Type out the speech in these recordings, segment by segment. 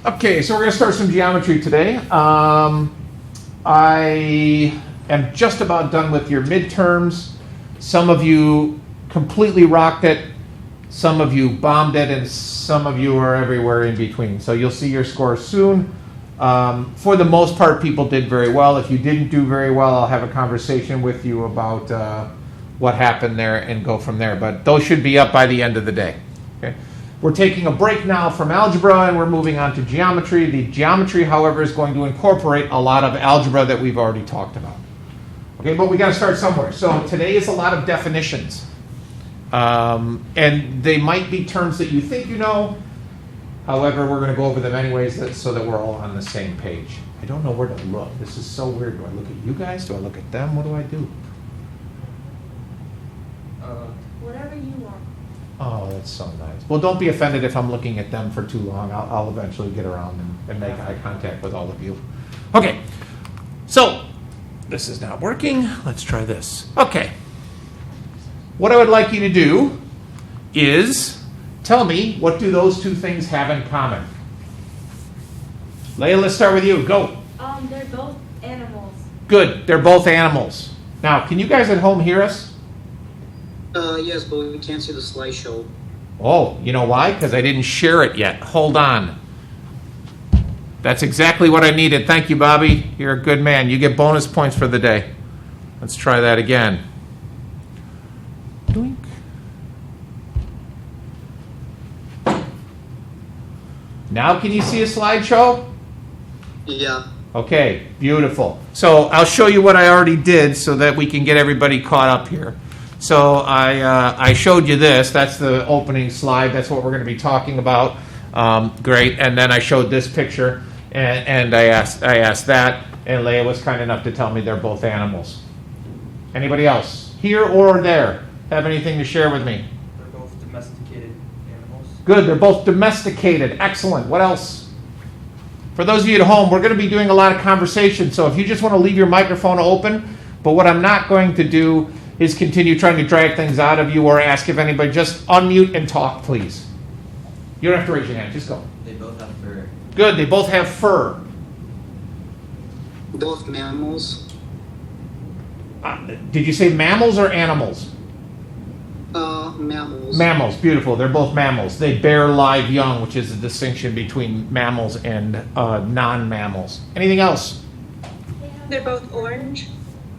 Okay, so we're going to start some geometry today. I am just about done with your midterms. Some of you completely rocked it, some of you bombed it, and some of you are everywhere in between. So you'll see your scores soon. For the most part, people did very well. If you didn't do very well, I'll have a conversation with you about what happened there and go from there. But those should be up by the end of the day. Okay? We're taking a break now from algebra and we're moving on to geometry. The geometry, however, is going to incorporate a lot of algebra that we've already talked about. Okay, but we got to start somewhere. So today is a lot of definitions. And they might be terms that you think you know. However, we're going to go over them anyways so that we're all on the same page. I don't know where to look. This is so weird. Do I look at you guys? Do I look at them? What do I do? Whatever you want. Oh, that's so nice. Well, don't be offended if I'm looking at them for too long. I'll eventually get around and make eye contact with all of you. Okay, so this is not working. Let's try this. Okay. What I would like you to do is tell me, what do those two things have in common? Leah, let's start with you. Go. They're both animals. Good. They're both animals. Now, can you guys at home hear us? Yes, but we can't see the slideshow. Oh, you know why? Because I didn't share it yet. Hold on. That's exactly what I needed. Thank you, Bobby. You're a good man. You get bonus points for the day. Let's try that again. Doink. Now can you see a slideshow? Yeah. Okay, beautiful. So I'll show you what I already did so that we can get everybody caught up here. So I showed you this. That's the opening slide. That's what we're going to be talking about. Great. And then I showed this picture, and I asked that, and Leah was kind enough to tell me they're both animals. Anybody else, here or there, have anything to share with me? They're both domesticated animals. Good. They're both domesticated. Excellent. What else? For those of you at home, we're going to be doing a lot of conversation. So if you just want to leave your microphone open, but what I'm not going to do is continue trying to drag things out of you or ask if anybody, just unmute and talk, please. You don't have to raise your hand, just go. They both have fur. Good, they both have fur. Both mammals. Did you say mammals or animals? Mammals. Mammals, beautiful. They're both mammals. They bear live young, which is the distinction between mammals and non-mammals. Anything else? They're both orange.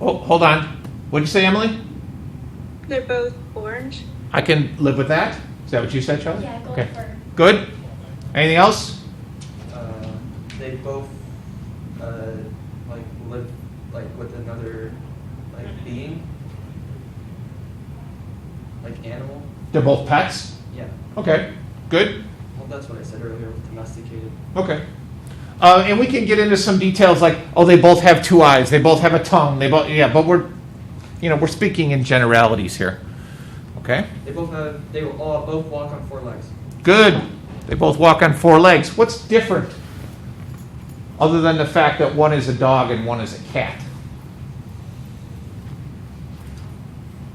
Oh, hold on. What'd you say, Emily? They're both orange. I can live with that. Is that what you said, Charlie? Yeah, go Okay. for it. Good. Anything else? They both live with another being, animal. They're both pets? Yeah. Okay. Good. Well, that's what I said earlier with domesticated. Okay. And we can get into some details like, they both have two eyes, they both have a tongue, but we're speaking in generalities here. Okay? They will both walk on 4 legs. Good. They both walk on 4 legs. What's different? Other than the fact that one is a dog and one is a cat.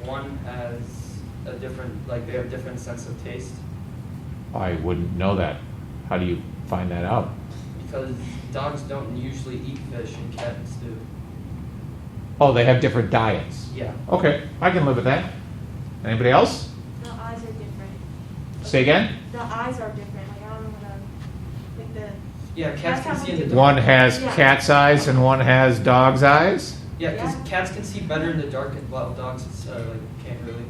One has a different, they have different sense of taste. I wouldn't know that. How do you find that out? Because dogs don't usually eat fish and cats do. Oh, they have different diets. Yeah. Okay, I can live with that. Anybody else? The eyes are different. Say again? The eyes are different. I don't know what Yeah, cats can see in the dark. One has cat's eyes and one has dog's eyes. Yeah, because cats can see better in the dark, while dogs can't really.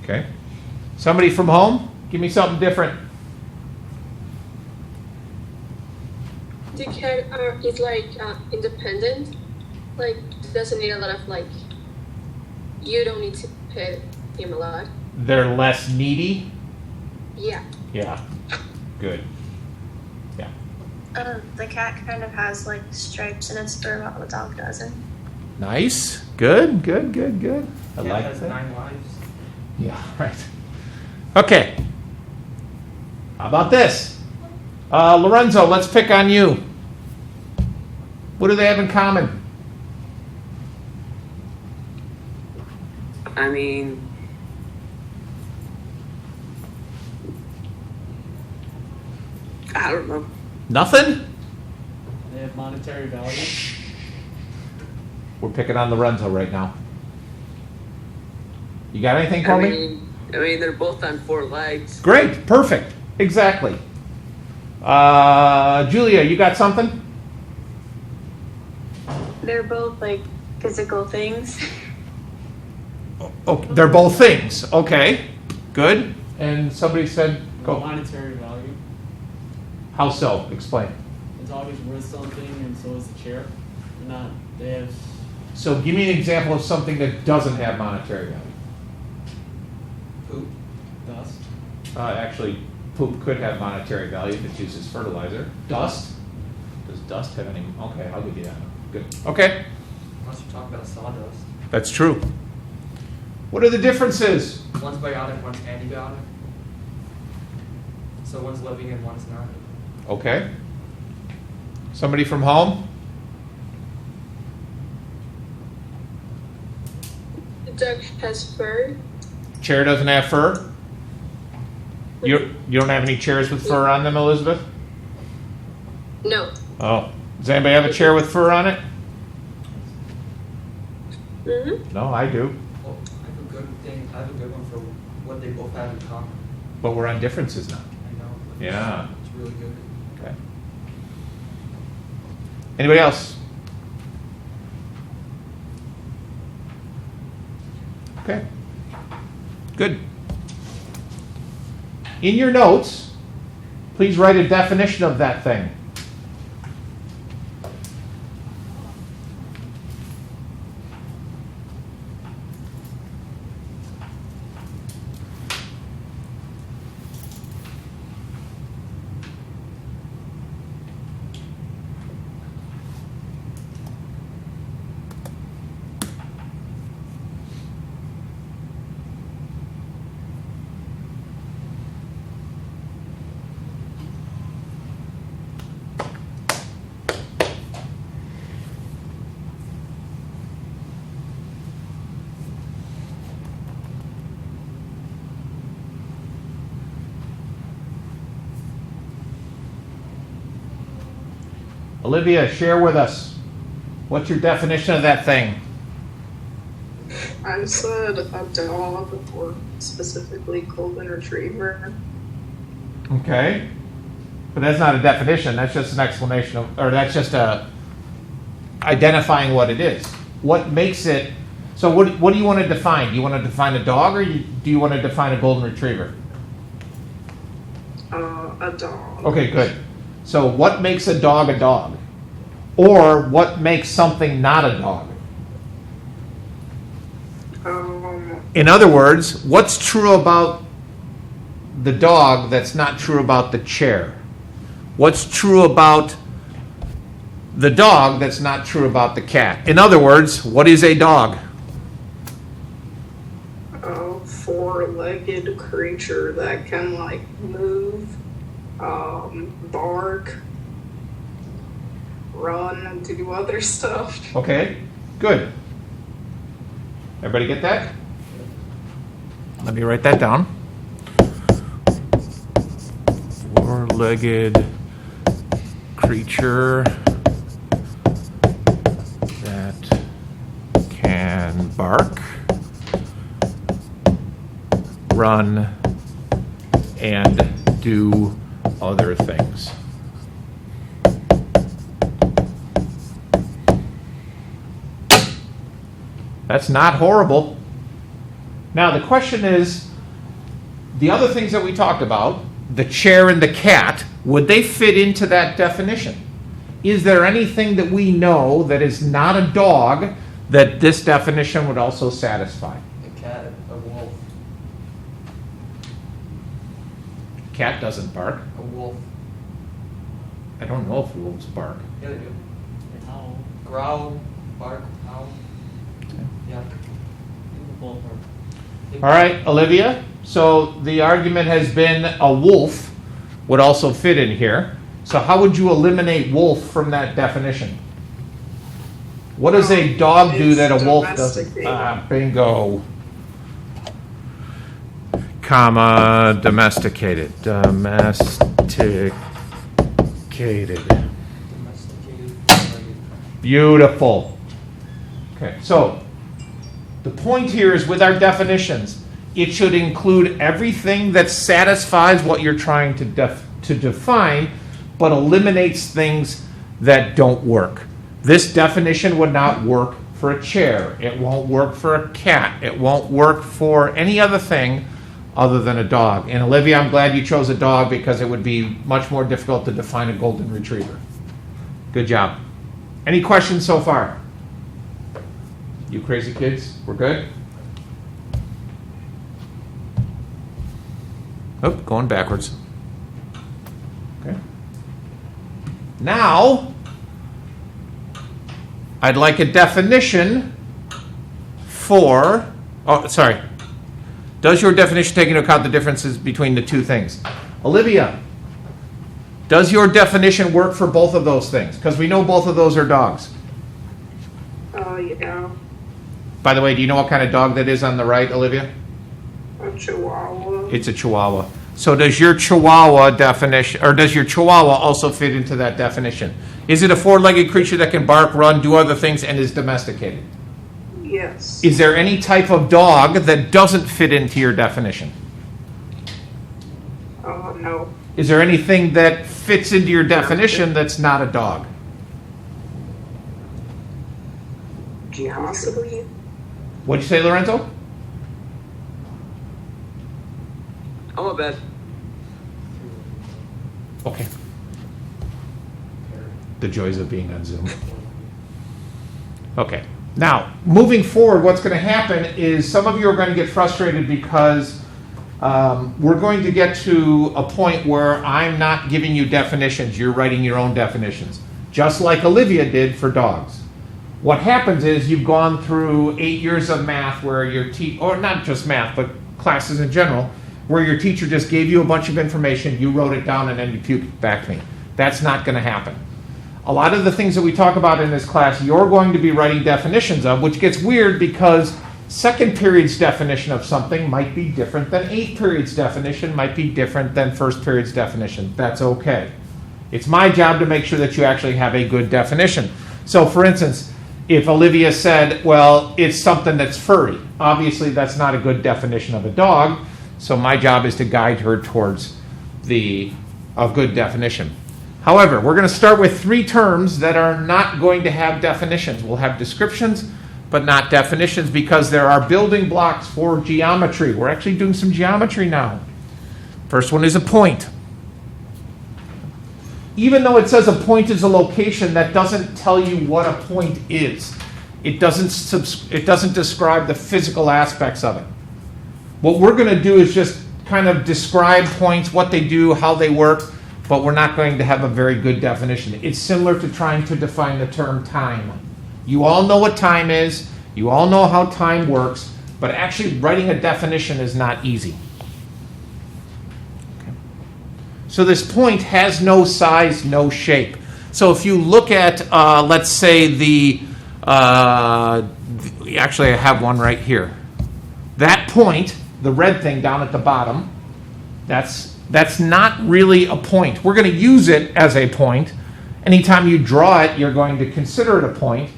Okay. Somebody from home? Give me something different. The cat is independent. Doesn't need a lot of you don't need to pet him a lot. They're less needy? Yeah. Yeah. Good. Yeah. The cat kind of has stripes in its fur while the dog doesn't. Nice. Good. I Cat like has that. 9 lives. Yeah, right. Okay. How about this? Lorenzo, let's pick on you. What do they have in common? I mean, I don't know. Nothing? They have monetary value. We're picking on Lorenzo right now. You got anything, I Colby? mean, they're both on 4 legs. Great, perfect, exactly. Julia, you got something? They're both like physical things. Oh, they're both things. Okay, good. And somebody said, go. Monetary value. How so? Explain. It's always worth something, and so is the chair. They're not. They have. So give me an example of something that doesn't have monetary value. Poop. Dust. Actually, poop could have monetary value if it's used as fertilizer. Dust? Does dust have any? Okay, I'll give you that one. Good. Okay, Unless you're talking about sawdust. that's true. What are the differences? One's biotic, one's antibiotic. So one's living and one's not. Okay. Somebody from home? The duck has fur. Chair doesn't have fur? You don't have any chairs with fur on them, Elizabeth? No. Oh. Does anybody have a chair with fur on it? Mm-hmm. No, I do. Well, I have a good one for what they both have in common. But we're on differences now. I know. but Yeah. It's really good. Okay. Anybody else? Okay. Good. In your notes, please write a definition of that thing. Olivia, share with us. What's your definition of that thing? I said a dog, or specifically golden retriever. Okay. But that's not a definition. That's just an explanation of, or that's just a identifying what it is. What makes it, so what do you want to define? Do you want to define a dog, or do you want to define a golden retriever? A dog. Okay, good. So what makes a dog a dog? Or what makes something not a dog? In other words, what's true about the dog that's not true about the chair? What's true about the dog that's not true about the cat? In other words, what is a dog? A four-legged creature that can like move, bark, run, and do other stuff. Okay, good. Everybody get that? Let me write that down. Four-legged creature that can bark, run, and do other things. That's not horrible. Now, the question is, the other things that we talked about, the chair and the cat, would they fit into that definition? Is there anything that we know that is not a dog that this definition would also satisfy? A cat, a wolf, Cat doesn't bark. a wolf. I don't know if wolves bark. Yeah, they do. They howl. Growl, bark, howl. Yeah. Both are. All right, Olivia. So the argument has been a wolf would also fit in here. So how would you eliminate wolf from that definition? What does a dog do that a wolf doesn't? Domesticated. Bingo. Comma, domesticated. Domesticated. Domesticated. Domesticated four-legged. Beautiful. Okay, so the point here is with our definitions, it should include everything that satisfies what you're trying to define, but eliminates things that don't work. This definition would not work for a chair. It won't work for a cat. It won't work for any other thing other than a dog. And Olivia, I'm glad you chose a dog because it would be much more difficult to define a golden retriever. Good job. Any questions so far? You crazy kids, we're good? Oh, going backwards. Okay. Now, I'd like a definition for, does your definition take into account the differences between the two things? Olivia, does your definition work for both of those things? Because we know both of those are dogs. Yeah. By the way, do you know what kind of dog that is on the right, Olivia? A Chihuahua. It's a Chihuahua. So does your Chihuahua definition, or does your Chihuahua also fit into that definition? Is it a four-legged creature that can bark, run, do other things, and is domesticated? Yes. Is there any type of dog that doesn't fit into your definition? No. Is there anything that fits into your definition that's not a dog? Possibly. What'd you say, Lorenzo? I'm a bad. Okay. The joys of being on Zoom. Okay. Now, moving forward, what's going to happen is some of you are going to get frustrated because we're going to get to a point where I'm not giving you definitions. You're writing your own definitions, just like Olivia did for dogs. What happens is you've gone through 8 years of math where your or not just math, but classes in general, where your teacher just gave you a bunch of information, you wrote it down, and then you puked it back to me. That's not going to happen. A lot of the things that we talk about in this class, you're going to be writing definitions of, which gets weird because second period's definition of something might be different than eighth period's definition, might be different than first period's definition. That's okay. It's my job to make sure that you actually have a good definition. So, for instance, if Olivia said, well, it's something that's furry, obviously that's not a good definition of a dog, so my job is to guide her towards a good definition. However, we're going to start with 3 terms that are not going to have definitions. We'll have descriptions, but not definitions, because there are building blocks for geometry. We're actually doing some geometry now. First one is a point. Even though it says a point is a location, that doesn't tell you what a point is. It doesn't describe the physical aspects of it. What we're going to do is just kind of describe points, what they do, how they work, but we're not going to have a very good definition. It's similar to trying to define the term time. You all know what time is, you all know how time works, but actually writing a definition is not easy. Okay. So this point has no size, no shape. So if you look at, let's say actually I have one right here. That point, the red thing down at the bottom, that's not really a point. We're going to use it as a point. Anytime you draw it, you're going to consider it a point.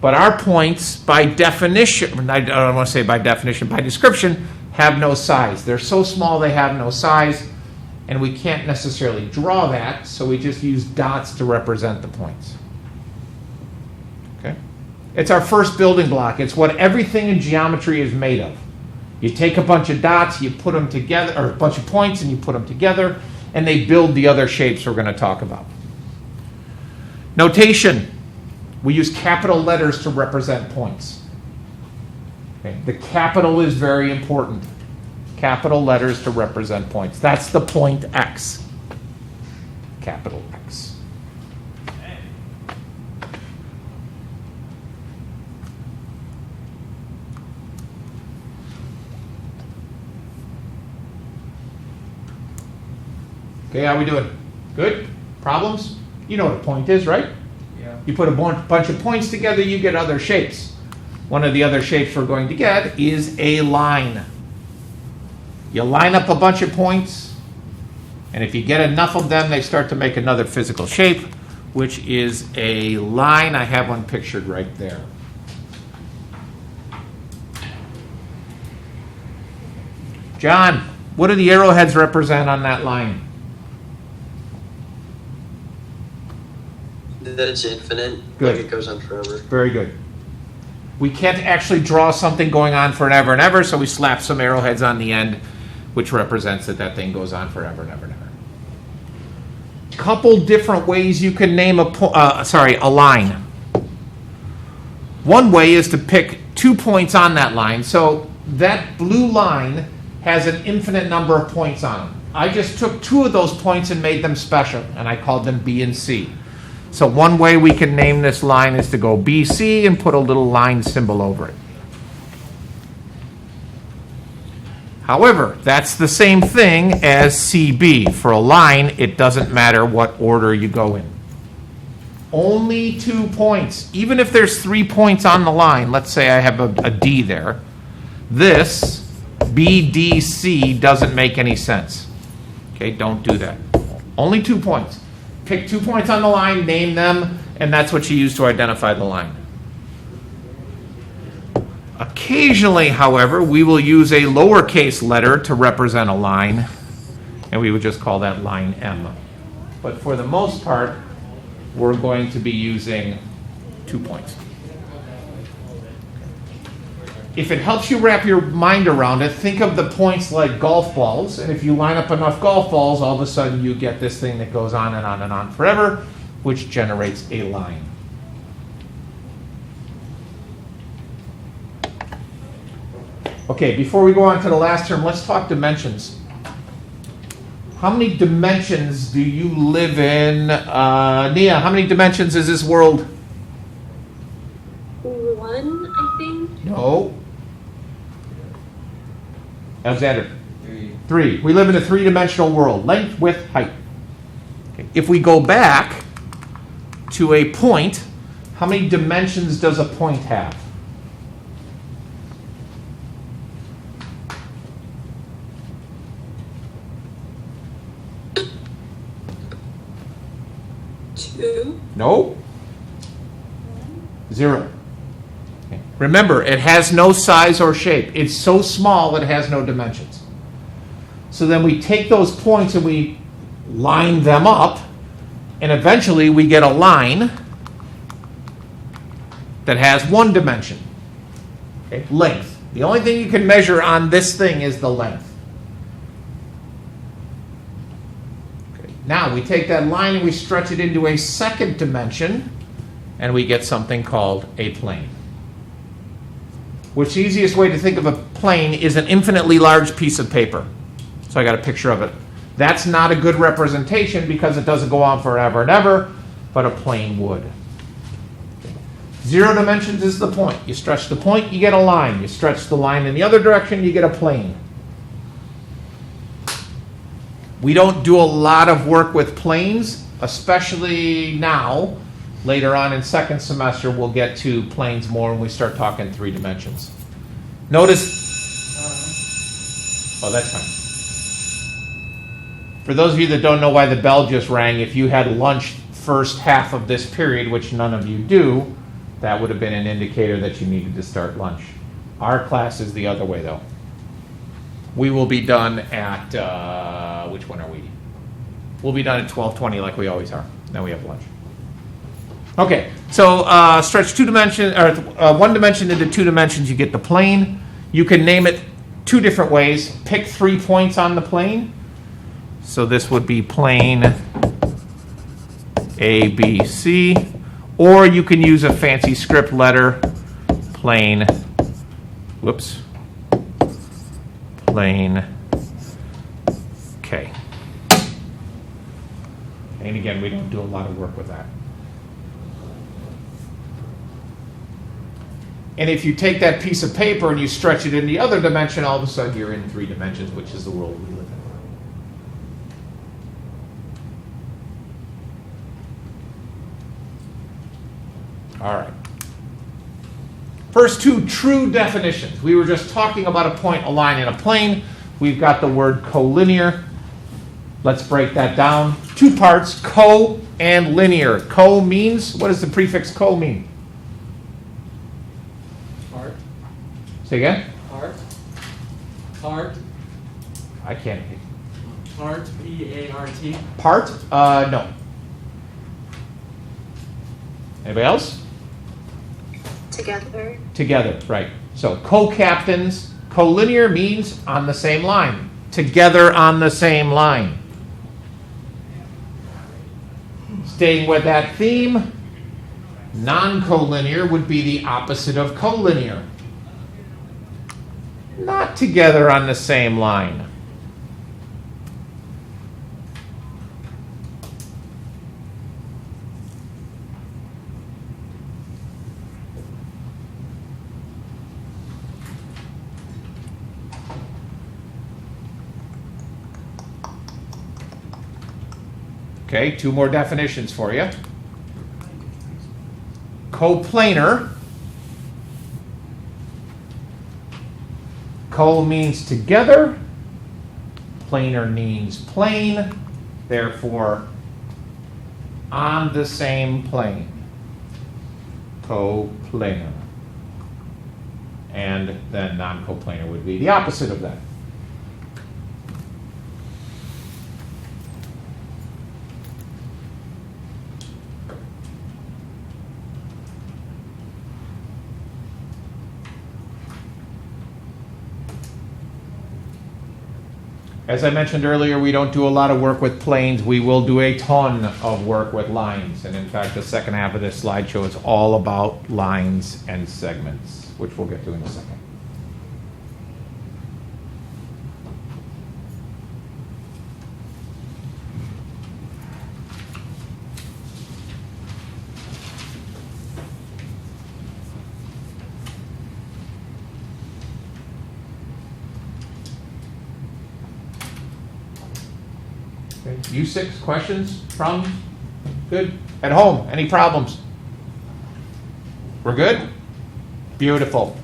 But our points, by definition, I don't want to say by definition, by description, have no size. They're so small they have no size, and we can't necessarily draw that, so we just use dots to represent the points. Okay? It's our first building block. It's what everything in geometry is made of. You take a bunch of dots, you put them together, or a bunch of points, and you put them together, and they build the other shapes we're going to talk about. Notation. We use capital letters to represent points. Okay. The capital is very important. Capital letters to represent points. That's the point X. Capital X. Okay, how we doing? Good? Problems? You know what a point is, right? Yeah. You put a bunch of points together, you get other shapes. One of the other shapes we're going to get is a line. You line up a bunch of points, And if you get enough of them, they start to make another physical shape, which is a line. I have one pictured right there. John, what do the arrowheads represent on that line? That it's infinite. Good. Like it goes on forever. Very good. We can't actually draw something going on forever and ever, so we slap some arrowheads on the end, which represents that that thing goes on forever and ever and ever. Couple different ways you can name a line. One way is to pick 2 points on that line. So that blue line has an infinite number of points on them. I just took 2 of those points and made them special, and I called them B and C. So one way we can name this line is to go BC and put a little line symbol over it. However, that's the same thing as CB. For a line, it doesn't matter what order you go in. Only 2 points. Even if there's 3 points on the line, let's say I have a D there, this BDC doesn't make any sense. Okay, don't do that. Only 2 points. Pick 2 points on the line, name them, and that's what you use to identify the line. Occasionally, however, we will use a lowercase letter to represent a line, and we would just call that line M. But for the most part, we're going to be using 2 points. If it helps you wrap your mind around it, think of the points like golf balls, and if you line up enough golf balls, all of a sudden you get this thing that goes on and on and on forever, which generates a line. Okay, before we go on to the last term, let's talk dimensions. How many dimensions do you live in? Nia, how many dimensions is this world? 1, I think. No. Alexander? 3. 3. We live in a 3-dimensional world. Length, width, height. Okay. If we go back to a point, how many dimensions does a point have? No. 0. Okay. Remember, it has no size or shape. It's so small it has no dimensions. So then we take those points and we line them up, and eventually we get a line that has 1 dimension. Okay. Length. The only thing you can measure on this thing is the length. Now we take that line and we stretch it into a 2nd dimension, and we get something called a plane. Which the easiest way to think of a plane is an infinitely large piece of paper. So I got a picture of it. That's not a good representation because it doesn't go on forever and ever, but a plane would. 0 dimensions is the point. You stretch the point, you get a line. You stretch the line in the other direction, you get a plane. We don't do a lot of work with planes, especially now. Later on in 2nd semester, we'll get to planes more when we start talking 3 dimensions. Notice, oh, that's fine. For those of you that don't know why the bell just rang, if you had lunch first half of this period, which none of you do, that would have been an indicator that you needed to start lunch. Our class is the other way, though. We will be done at, which one are we? We'll be done at 12:20 like we always are. Then we have lunch. Okay, so stretch 2 dimensions, or 1 dimension into 2 dimensions, you get the plane. You can name it 2 different ways. Pick 3 points on the plane. So this would be plane A, B, C. Or you can use a fancy script letter, plane, plane K. And again, we don't do a lot of work with that. And if you take that piece of paper and you stretch it in the other dimension, all of a sudden you're in 3 dimensions, which is the world we live in. All right. First 2 true definitions. We were just talking about a point, a line, and a plane. We've got the word collinear. Let's break that down. Two parts, co and linear. Co means, what does the prefix co mean? Part. Say again? Part. Part. I can't. Part. P-A-R-T. Part? No. Anybody else? Together. Together, right. So co-captains, collinear means on the same line. Together on the same line. Staying with that theme, non-collinear would be the opposite of collinear. Not together on the same line. Okay, two more definitions for you. Coplanar. Co means together. Planar means plane. Therefore, on the same plane. Coplanar. And then non-coplanar would be the opposite of that. As I mentioned earlier, we don't do a lot of work with planes. We will do a ton of work with lines. And in fact, the second half of this slideshow is all about lines and segments, which we'll get to in a second. U6 questions from? Good. At home, any problems? We're good? Beautiful.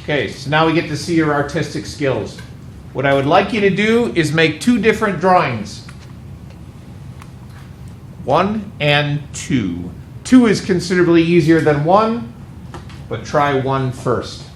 Okay, so now we get to see your artistic skills. What I would like you to do is make two different drawings. 1 and 2. 2 is considerably easier than 1, but try 1 first.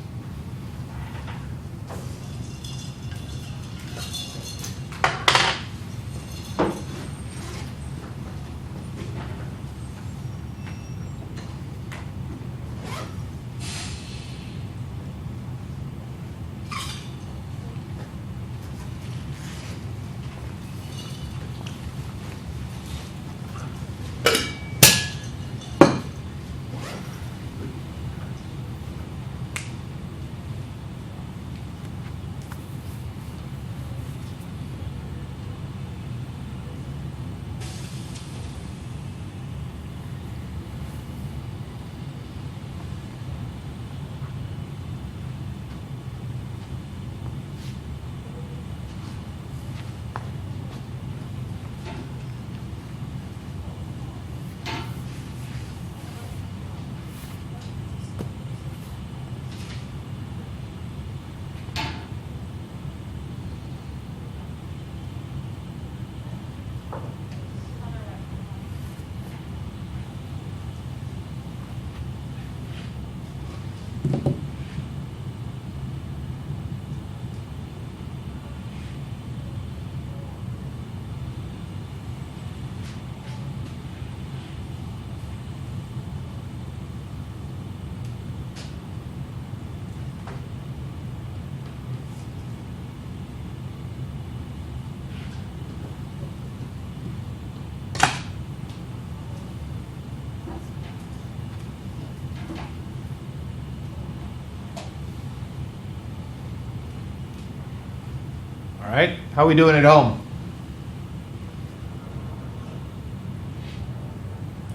All right, how are we doing at home?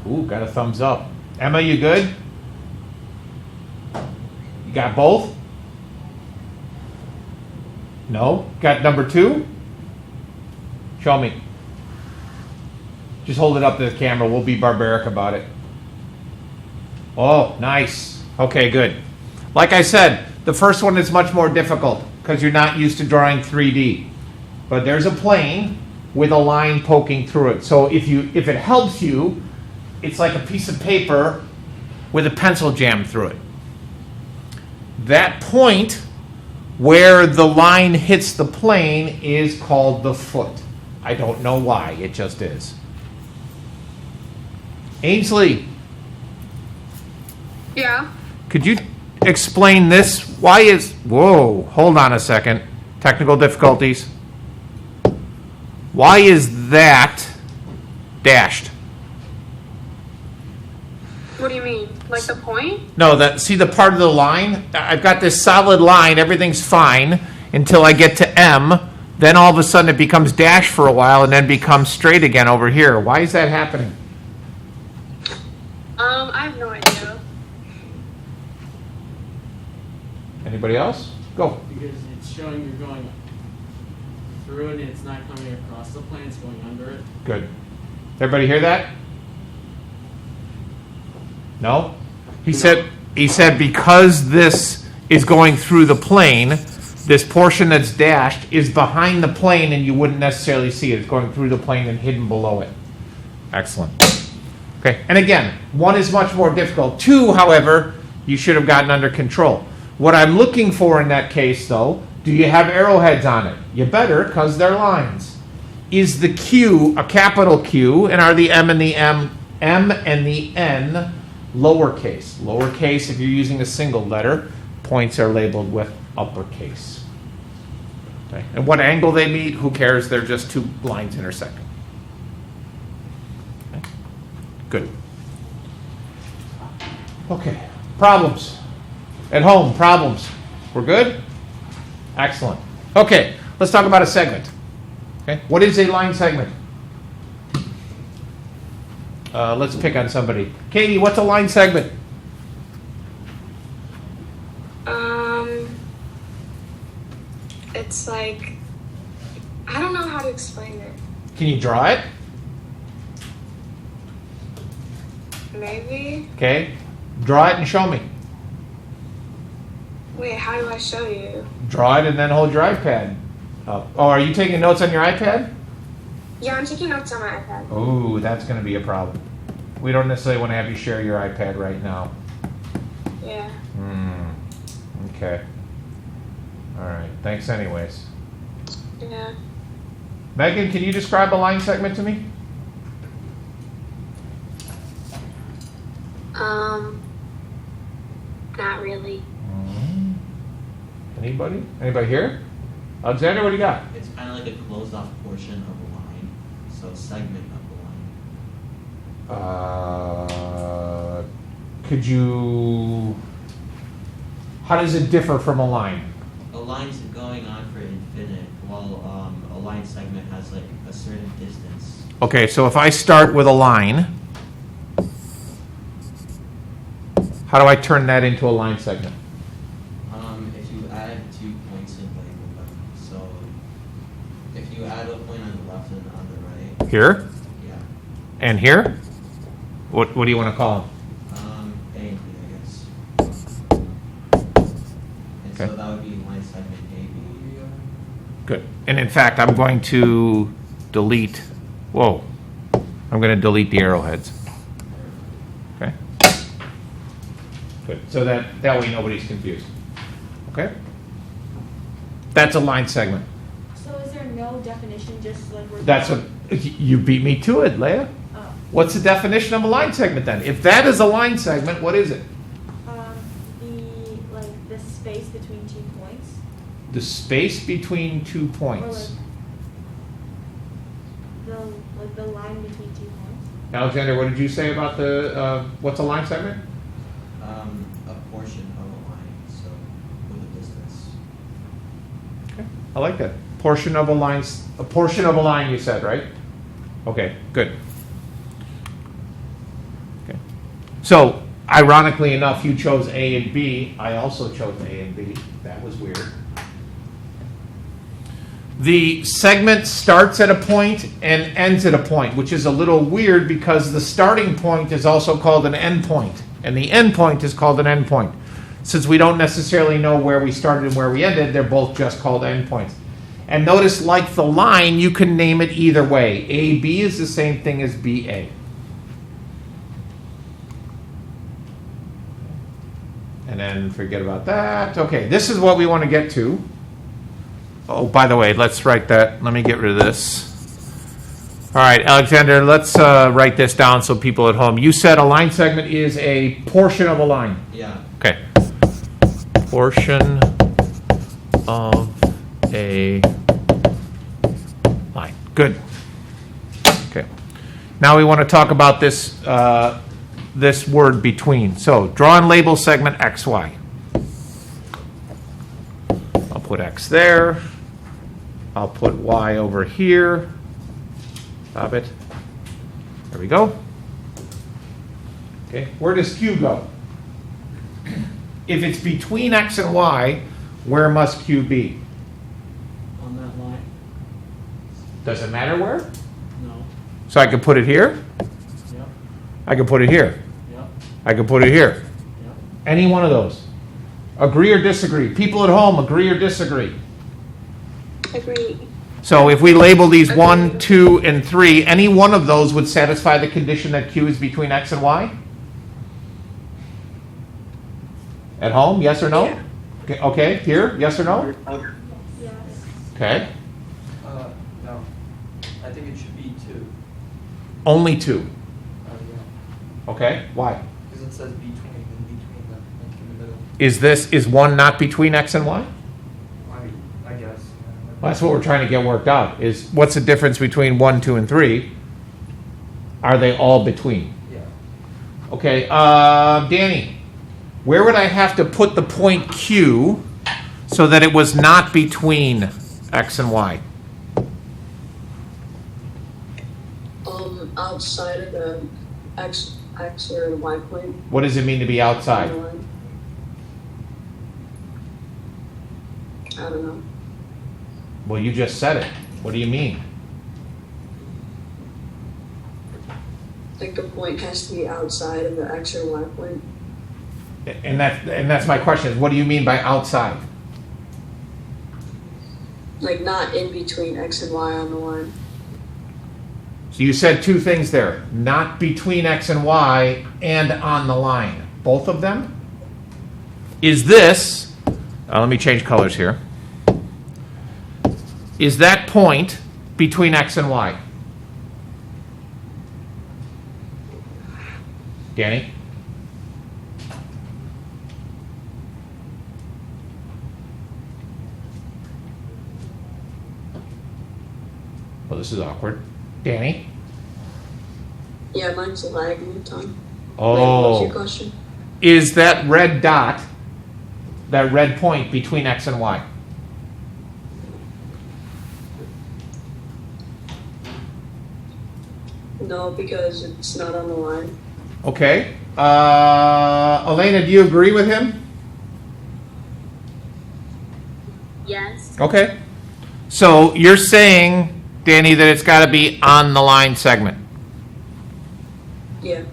Ooh, got a thumbs up. Emma, you good? You got both? No? Got number 2? Show me. Just hold it up to the camera. We'll be barbaric about it. Oh, nice. Okay, good. Like I said, the first one is much more difficult. because you're not used to drawing 3D. But there's a plane with a line poking through it. So if it helps you, it's like a piece of paper with a pencil jammed through it. That point where the line hits the plane is called the foot. I don't know why, it just is. Ainsley, Yeah. could you explain this? Whoa, hold on a second. Technical difficulties. Why is that dashed? What do you mean? Like the point? No, see the part of the line? I've got this solid line, everything's fine until I get to M. Then all of a sudden it becomes dashed for a while and then becomes straight again over here. Why is that happening? I have no idea. Anybody else? Go. Because it's showing you're going through it and it's not coming across the plane, it's going under it. Good. Everybody hear that? No? He said because this is going through the plane, this portion that's dashed is behind the plane and you wouldn't necessarily see it. It's going through the plane and hidden below it. Excellent. Okay, and again, 1 is much more difficult. 2, however, you should have gotten under control. What I'm looking for in that case, though, do you have arrowheads on it? You better, because they're lines. Is the Q a capital Q, and are the M and the N lowercase? Lowercase, if you're using a single letter, points are labeled with uppercase. Okay. And what angle they meet, who cares? They're just 2 lines intersecting. Okay. Good. Okay. Problems. At home, problems. We're good? Excellent. Okay, let's talk about a segment. Okay. What is a line segment? Let's pick on somebody. Katie, what's a line segment? It's like, I don't know how to explain it. Can you draw it? Maybe. Okay. Draw it and show me. Wait, how do I show you? Draw it and then hold your iPad up. Oh, are you taking notes on your iPad? Yeah, I'm taking notes on my iPad. Oh, that's going to be a problem. We don't necessarily want to have you share your iPad right now. Yeah. Okay. All right. Thanks anyways. Yeah. Megan, can you describe a line segment to me? Not really. Anybody? Anybody here? Alexander, what do you got? It's kind of like a closed off portion of a line, so segment of a line. Could you... How does it differ from a line? A line's going on for infinite, while a line segment has like a certain distance. Okay, so if I start with a line, how do I turn that into a line segment? If you add 2 points and label them, so if you add a point on the left and on the right. Here? Yeah. And here? What do you want to call them? A and B, I guess. And Okay. so that would be line segment A, B. Good. And in fact, I'm going to delete, whoa, I'm going to delete the arrowheads. Okay? Good. So that way nobody's confused. Okay? That's a line segment. So is there no definition, just like we're... That's what, you beat me to it, Leah. Oh. What's the definition of a line segment then? If that is a line segment, what is it? The space between 2 points. The space between 2 Or points. the line between 2 points. Alexander, what did you say about what's a line segment? A portion of a line, so with a distance. Okay, I like that. Portion of a line, you said, right? Okay, good. Okay. So, ironically enough, you chose A and B. I also chose A and B. That was weird. The segment starts at a point and ends at a point, which is a little weird because the starting point is also called an end point, and the end point is called an end point. since we don't necessarily know where we started and where we ended, they're both just called endpoints. And notice, like the line, you can name it either way. AB is the same thing as BA. And then forget about that. Okay, this is what we want to get to. Oh, by the way, let's write that. Let me get rid of this. All right, Alexander, let's write this down so people at home. You said a line segment is a portion of a line. Yeah. Okay. Portion of a line. Good. Okay. Now we want to talk about this this word between. So draw and label segment XY. I'll put X there. I'll put Y over here. Stop it. There we go. Okay. Where does Q go? If it's between X and Y, where must Q be? On that line? Does it matter where? No. So I could put it here. Yep. I could put it here. Yep. I could put it here. Yep. Any one of those. Agree or disagree? People at home, agree or disagree? Agree. So if we label these 1, 2, and 3, any one of those would satisfy the condition that Q is between X and Y? At home, yes or no? Yeah. Okay, here, yes or no? Yes. Okay, No. I think it should be 2. only 2. Yeah. Okay, why? Because it says between them, like in the middle. Is 1 not between X and Y? I guess. Well, that's what we're trying to get worked out, is what's the difference between 1, 2, and 3? Are they all between? Yeah. Okay, Danny, where would I have to put the point Q so that it was not between X and Y? Outside of the X or Y point. What does it mean to be outside? I don't know. Well, you just said it. What do you mean? Like the point has to be outside of the X or Y point. And that's my question, is what do you mean by outside? Like not in between X and Y on the line. So you said 2 things there. Not between X and Y and on the line. Both of them? Is this, let me change colors here. Is that point between X and Y? Danny? Well, this is awkward. Danny? Yeah, mine's lagging a ton. Oh. Wait, what's your question? Is that red dot, that red point between X and Y? No, because it's not on the line. Okay. Elena, do you agree with him? Yes. Okay. So you're saying, Danny, that it's got to be on the line segment. Yeah.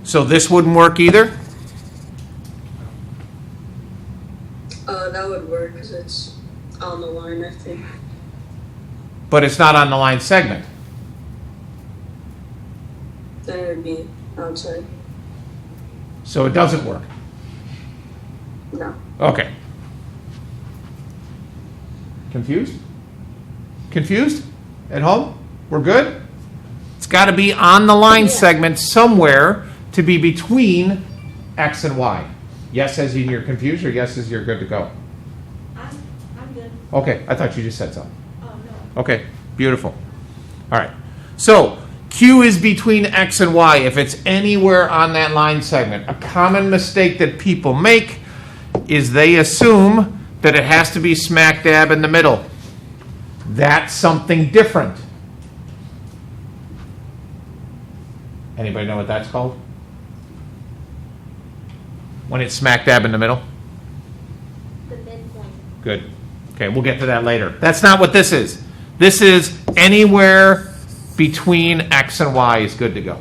So this wouldn't work either? That would work because it's on the line, I think. But it's not on the line segment. Then it would be outside. So it doesn't work. No. Okay. Confused? Confused? At home? We're good? It's got to be on the line segment somewhere to be between X and Y. Yes as in you're confused, or yes as you're good to go? I'm good. Okay, I thought you just said so. Oh, no. Okay, beautiful. All right. So Q is between X and Y if it's anywhere on that line segment. A common mistake that people make is they assume that it has to be smack dab in the middle. That's something different. Anybody know what that's called? When it's smack dab in the middle? The midpoint. Good. Okay, we'll get to that later. That's not what this is. This is anywhere between X and Y is good to go.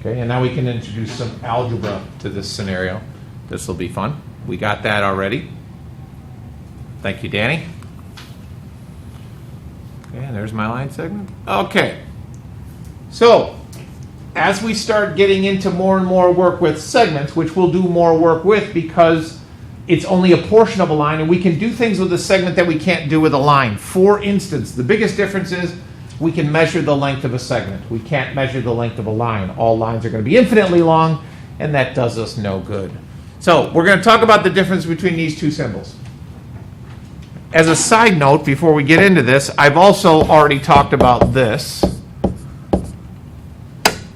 Okay, and now we can introduce some algebra to this scenario. This will be fun. We got that already. Thank you, Danny. Okay, and there's my line segment. Okay. So, as we start getting into more and more work with segments, which we'll do more work with because it's only a portion of a line, and we can do things with a segment that we can't do with a line. For instance, the biggest difference is we can measure the length of a segment. We can't measure the length of a line. All lines are going to be infinitely long, and that does us no good. So we're going to talk about the difference between these two symbols. As a side note, before we get into this, I've also already talked about this.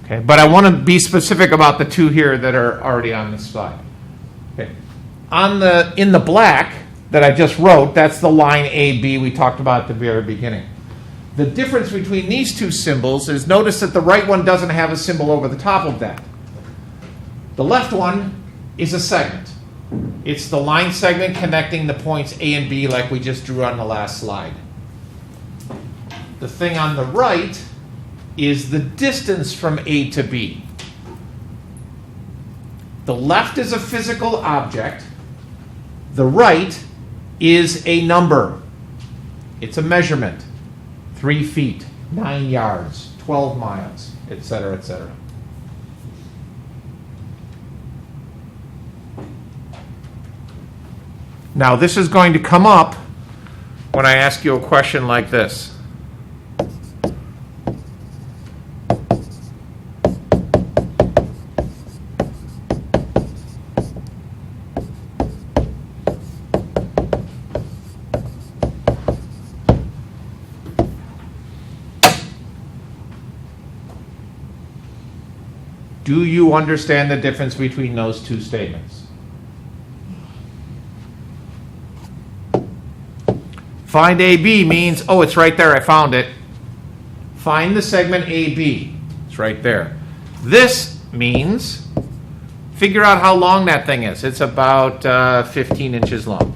Okay, but I want to be specific about the two here that are already on this slide. Okay. In the black that I just wrote, that's the line AB we talked about at the very beginning. The difference between these two symbols is, notice that the right one doesn't have a symbol over the top of that. The left one is a segment. It's the line segment connecting the points A and B like we just drew on the last slide. The thing on the right is the distance from A to B. The left is a physical object. The right is a number. It's a measurement. 3 feet, 9 yards, 12 miles, etc., etc. Now, this is going to come up when I ask you a question like this. Do you understand the difference between those two statements? Find AB means, oh, it's right there, I found it. Find the segment AB. It's right there. This means, figure out how long that thing is. It's about 15 inches long.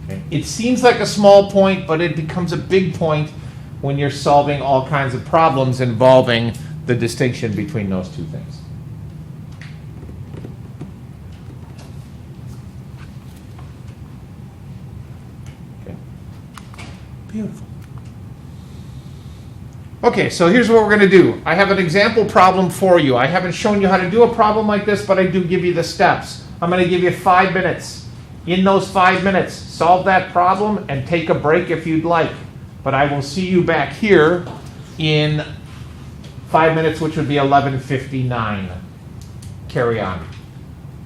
Okay. It seems like a small point, but it becomes a big point when you're solving all kinds of problems involving the distinction between those two things. Okay. Beautiful. Okay, so here's what we're going to do. I have an example problem for you. I haven't shown you how to do a problem like this, but I do give you the steps. I'm going to give you 5 minutes. In those 5 minutes, solve that problem and take a break if you'd like. But I will see you back here in 5 minutes, which would be 11:59. Carry on.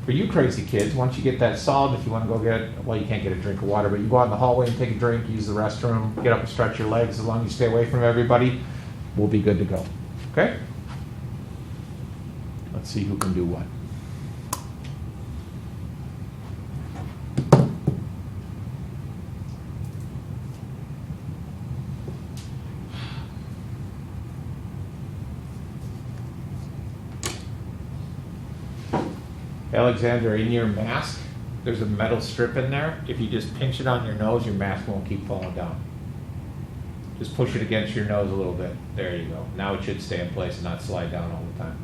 For you crazy kids, once you get that solved, if you want to go get, well, you can't get a drink of water, but you go out in the hallway and take a drink, use the restroom, get up and stretch your legs. As long as you stay away from everybody, we'll be good to go. Okay? Let's see who can do what. Alexander, in your mask, there's a metal strip in there. If you just pinch it on your nose, your mask won't keep falling down. Just push it against your nose a little bit. There you go. Now it should stay in place and not slide down all the time.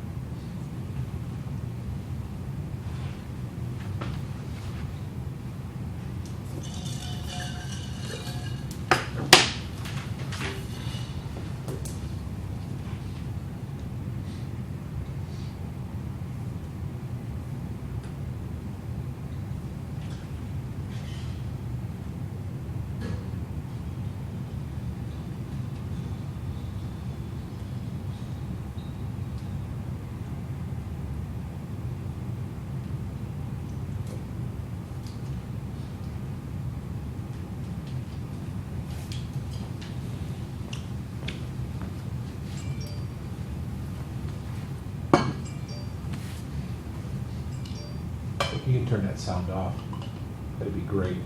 You can turn that sound off. That'd be great.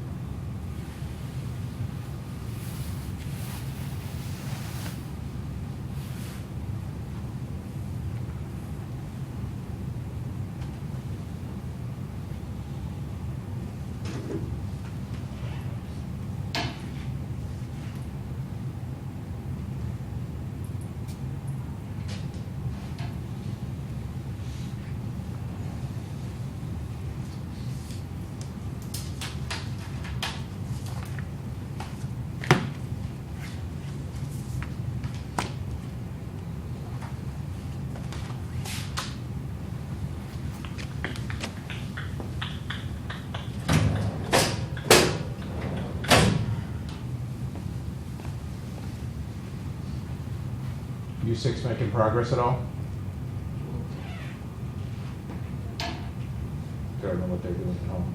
You six making progress at all? Don't know what they're doing at home.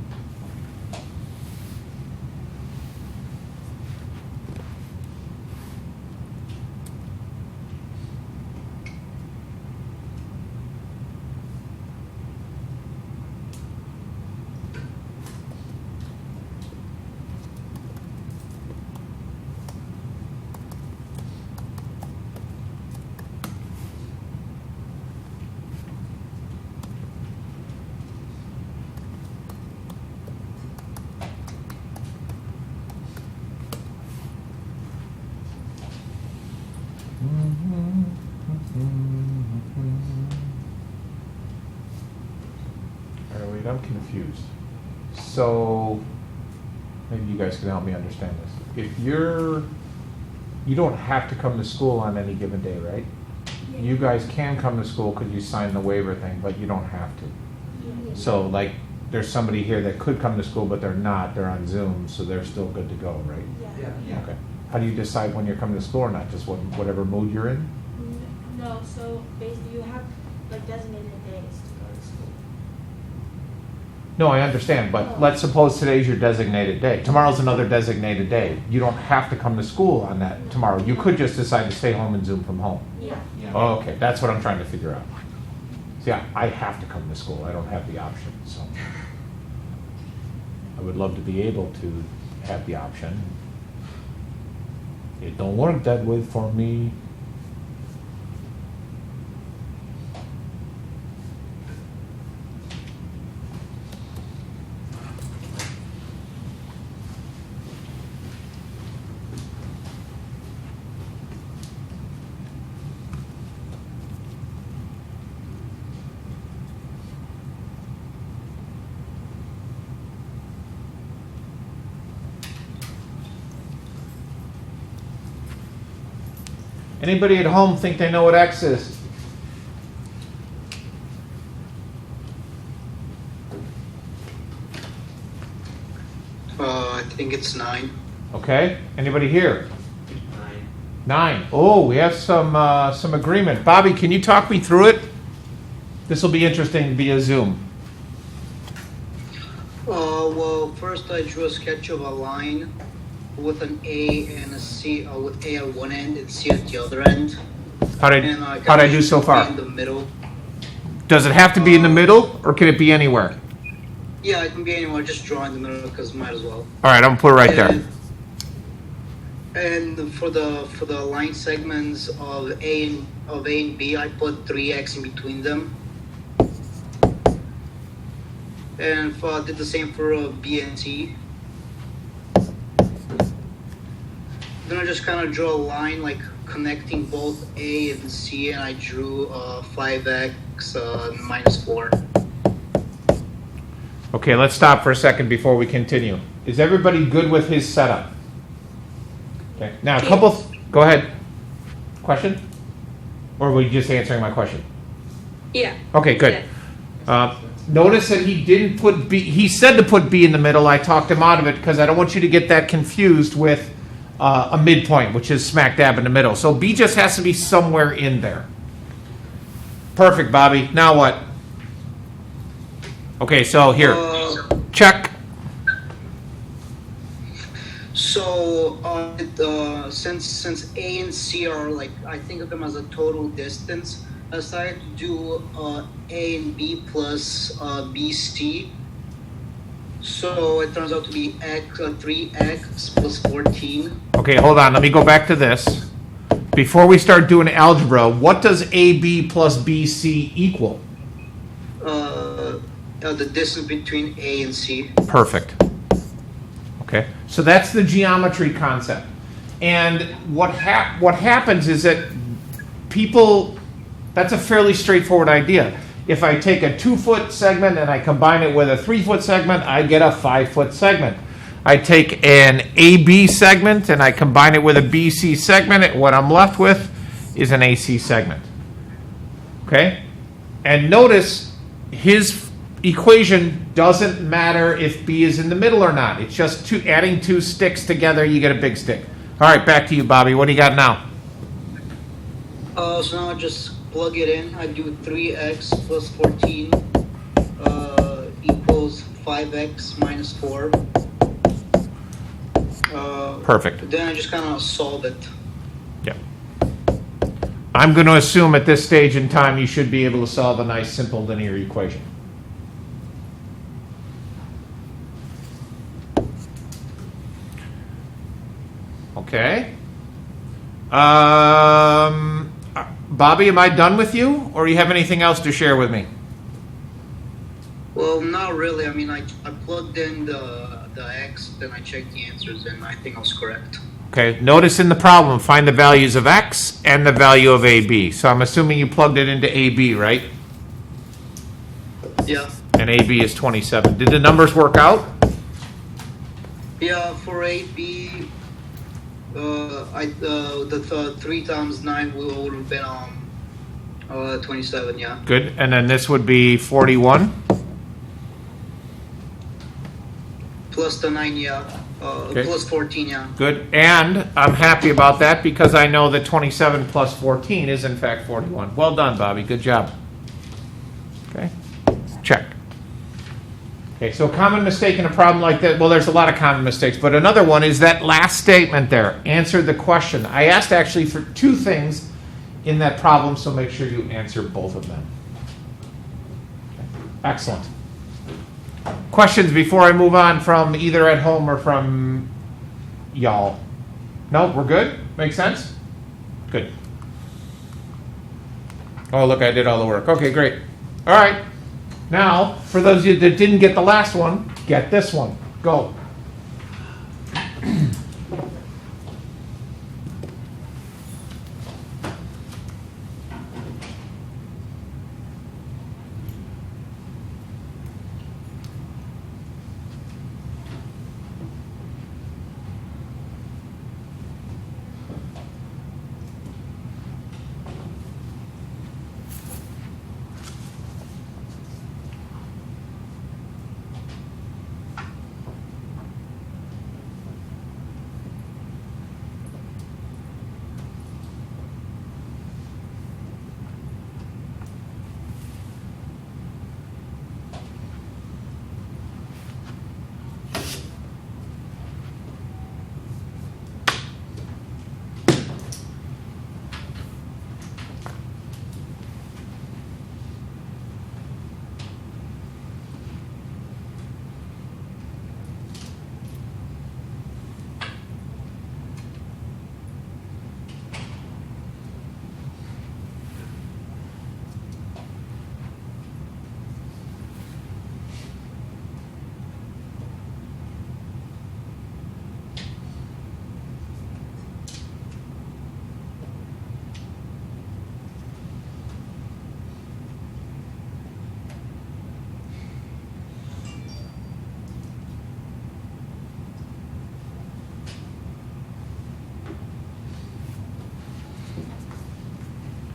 All right, wait, I'm confused. So, maybe you guys can help me understand this. If you don't have to come to school on any given day, right? You guys can come to school because you signed the waiver thing, but you don't have to. So, like, there's somebody here that could come to school, but they're not. They're on Zoom, so they're still good to go, right? Yeah. Okay. How do you decide when you're coming to school or not? Just whatever mood you're in? No, so basically you have like designated days to go to school. No, I understand, but let's suppose today's your designated day. Tomorrow's another designated day. You don't have to come to school on that tomorrow. You could just decide to stay home and Zoom from home. Yeah. Oh, okay, that's what I'm trying to figure out. See, I have to come to school. I don't have the option, so. I would love to be able to have the option. It don't work that way for me. Anybody at home think they know what X is? I think it's 9. Okay, anybody here? 9. 9. Oh, we have some agreement. Bobby, can you talk me through it? This will be interesting via Zoom. Well, first I drew a sketch of a line with an A and a C, with A at one end and C at the other end. How'd I do so far? In the middle. Does it have to be in the middle, or can it be anywhere? Yeah, it can be anywhere. Just draw in the middle because might as well. All right, I'm gonna put it right there. And for the line segments of A and B, I put 3x in between them. And did the same for B and C. Then I just kind of draw a line like connecting both A and C, and I drew 5x minus 4. Okay, let's stop for a second before we continue. Is everybody good with his setup? Okay, now a couple, go ahead. Question? Or were you just answering my question? Yeah. Okay, good. Notice that he didn't put B, he said to put B in the middle. I talked him out of it because I don't want you to get that confused with a midpoint, which is smack dab in the middle. So B just has to be somewhere in there. Perfect, Bobby. Now what? Okay, so here, check. So since A and C are like, I think of them as a total distance, I decided to do A and B plus BC. So it turns out to be 3x plus 14. Okay, hold on. Let me go back to this. Before we start doing algebra, what does AB plus BC equal? The distance between A and C. Perfect. Okay, so that's the geometry concept. And what happens is that people, that's a fairly straightforward idea. If I take a 2-foot segment and I combine it with a 3-foot segment, I get a 5-foot segment. I take an AB segment and I combine it with a BC segment, and what I'm left with is an AC segment. Okay? And notice his equation doesn't matter if B is in the middle or not. It's just adding 2 sticks together, you get a big stick. All right, back to you, Bobby. What do you got now? So now I just plug it in. I do 3x plus 14 equals 5x minus 4. Perfect. Then I just kind of solve it. Yeah. I'm going to assume at this stage in time you should be able to solve a nice simple linear equation. Okay. Bobby, am I done with you, or you have anything else to share with me? Well, not really. I mean, I plugged in the x, then I checked the answers, and I think I was correct. Okay, notice in the problem, find the values of x and the value of AB. So I'm assuming you plugged it into AB, right? Yeah. And AB is 27. Did the numbers work out? Yeah, for AB, the 3 times 9 would have been 27, yeah. Good, and then this would be 41? Plus the 9, yeah. Okay. Plus 14, yeah. Good, and I'm happy about that because I know that 27 plus 14 is in fact 41. Well done, Bobby, good job. Okay, check. Okay, so a common mistake in a problem like that, well, there's a lot of common mistakes, but another one is that last statement there, answer the question. I asked actually for 2 things in that problem, so make sure you answer both of them. Okay. Excellent. Questions before I move on from either at home or from y'all? No, we're good? Make sense? Good. Oh, look, I did all the work. Okay, great. All right. Now, for those of you that didn't get the last one, get this one. Go.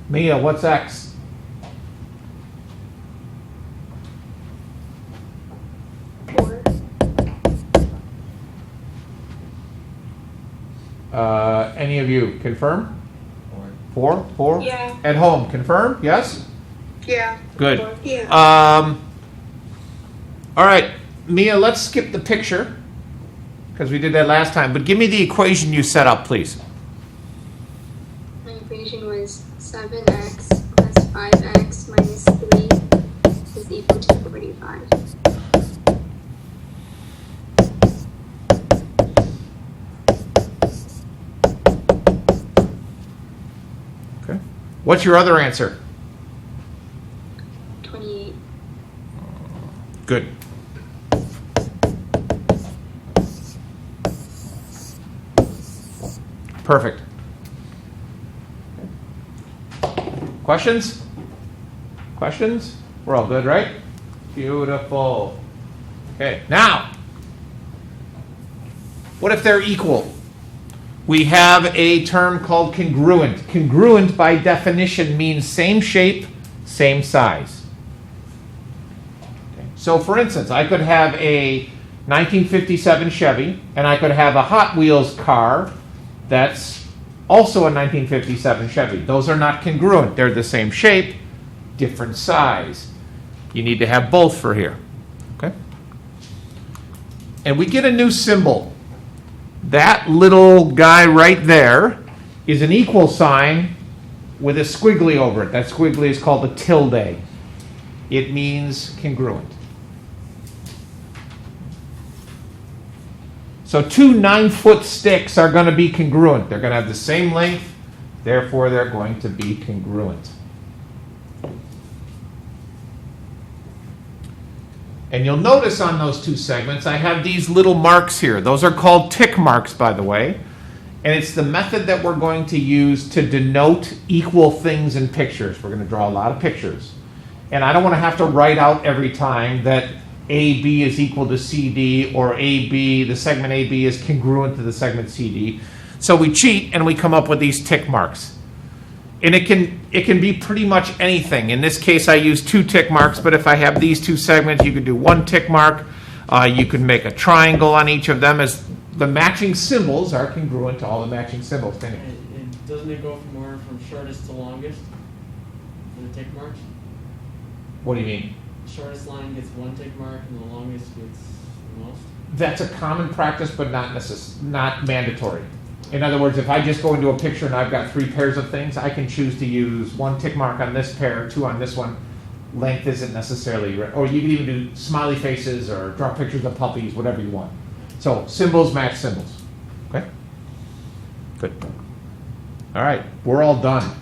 Mia, what's x? Any of you confirm? 4. 4? Yeah. At home, confirm? Yes? Yeah. Good. Yeah. All right, Mia, let's skip the picture because we did that last time. But give me the equation you set up, please. My equation was 7x plus 5x minus 3 is equal to 45. Okay. What's your other answer? 28. Good. Perfect. Questions? Questions? We're all good, right? Beautiful. Okay, now, what if they're equal? We have a term called congruent. Congruent, by definition, means same shape, same size. Okay. So, for instance, I could have a 1957 Chevy, and I could have a Hot Wheels car that's also a 1957 Chevy. Those are not congruent. They're the same shape, different size. You need to have both for here. Okay? And we get a new symbol. That little guy right there is an equal sign with a squiggly over it. That squiggly is called a tilde. It means congruent. So two 9-foot sticks are going to be congruent. They're going to have the same length, therefore they're going to be congruent. And you'll notice on those two segments, I have these little marks here. Those are called tick marks, by the way. And it's the method that we're going to use to denote equal things in pictures. We're going to draw a lot of pictures. And I don't want to have to write out every time that AB is equal to CD, or AB, the segment AB is congruent to the segment CD. So we cheat and we come up with these tick marks. And it can be pretty much anything. In this case, I use 2 tick marks, but if I have these 2 segments, you could do 1 tick mark. You can make a triangle on each of them, as the matching symbols are congruent to all the matching symbols. And doesn't it go from order from shortest to longest for the tick marks? What do you mean? Shortest line gets 1 tick mark, and the longest gets the most. That's a common practice, but not mandatory. In other words, if I just go into a picture and I've got 3 pairs of things, I can choose to use 1 tick mark on this pair, 2 on this one. Length isn't necessarily, or you can even do smiley faces or draw pictures of puppies, whatever you want. So symbols match symbols. Okay? Good. All right, we're all done.